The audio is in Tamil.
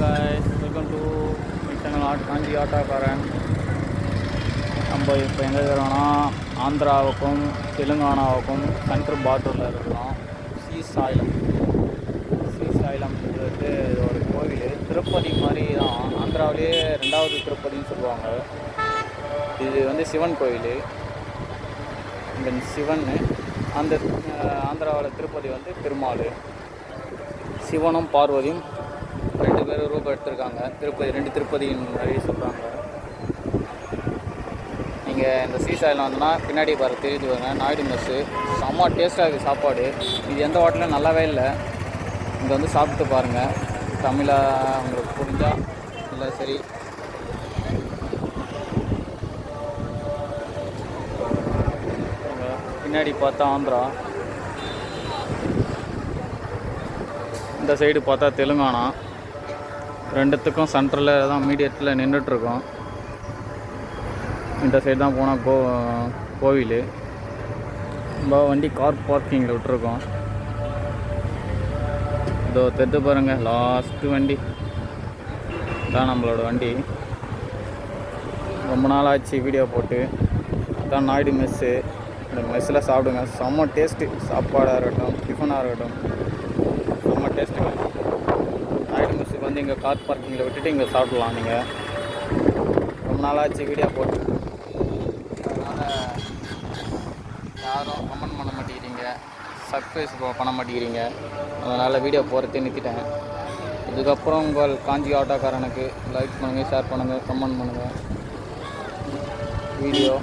guys, welcome to my channel காஞ்சி ஆட்டோக்காரன். நம்ம இப்போ எங்கே இருக்கிறோன்னா ஆந்திராவுக்கும் தெலுங்கானாவுக்கும் சென்ட்ரு பார்டரில் இருக்கிறோம். ஸ்ரீசைலம்ன்றது ஒரு கோவில், திருப்பதி மாதிரி தான். ஆந்திராவிலேயே 2வது திருப்பதின்னு சொல்லுவாங்க. இது வந்து சிவன் கோவில். இந்த சிவன் அந்த ஆந்திராவில் திருப்பதி வந்து பெருமாள். சிவனும் பார்வதியும் 2 பேரும் ரூபம் எடுத்திருக்காங்க. திருப்பதி 2 திருப்பதின்னு நிறைய சொல்கிறாங்க. நீங்கள் இந்த ஸ்ரீசைலம் வந்தோன்னா பின்னாடி தெரியுது வாங்க, நாயுடு மெஸ்ஸு. செம்ம டேஸ்ட்டாக இருக்குது சாப்பாடு. இது எந்த ஹோட்டலும் நல்லாவே இல்லை. இங்கே வந்து சாப்பிட்டு பாருங்கள். தமிழாக உங்களுக்கு புரிஞ்சால் இல்லை சரி. பின்னாடி பார்த்தா ஆந்திரா, இந்த சைடு பார்த்தா தெலுங்கானா. 2த்துக்கும் சென்டரில் தான் மீடியத்தில் நின்றுட்டுருக்கோம். இந்த சைடு தான் போனால் கோவில். நம்ம வண்டி கார் பார்க்கிங்கில் விட்டுருக்கோம். இதோ தெரிஞ்சு பாருங்கள், லாஸ்ட்டு வண்டி தான் நம்மளோட வண்டி. ரொம்ப நாள் ஆச்சு வீடியோ போட்டு. அதான் நாயுடு மெஸ்ஸு. இந்த மெஸ்ஸில் சாப்பிடுங்க, செம்ம டேஸ்ட்டு. சாப்பாடாக இருக்கட்டும், டிஃபனாக இருக்கட்டும், செம்ம டேஸ்ட்டுங்க. நாயுடு மெஸ்ஸுக்கு வந்து இங்கே கார் பார்க்கிங்கில் விட்டுட்டு இங்கே சாப்பிட்லாம். நீங்கள் ரொம்ப நாளாச்சு வீடியோ போட்டு, அதனால் யாரும் கமெண்ட் பண்ண மாட்டேங்கிறீங்க, சப்ஸ்கிரைப் பண்ண மாட்டேங்கிறீங்க. அதனால் வீடியோ போகிறதே நிறுத்திட்டேன். இதுக்கப்புறம் உங்கள் காஞ்சி ஆட்டோக்காரனுக்கு லைக் பண்ணுங்கள், ஷேர் பண்ணுங்கள், கமெண்ட் பண்ணுங்கள். வீடியோ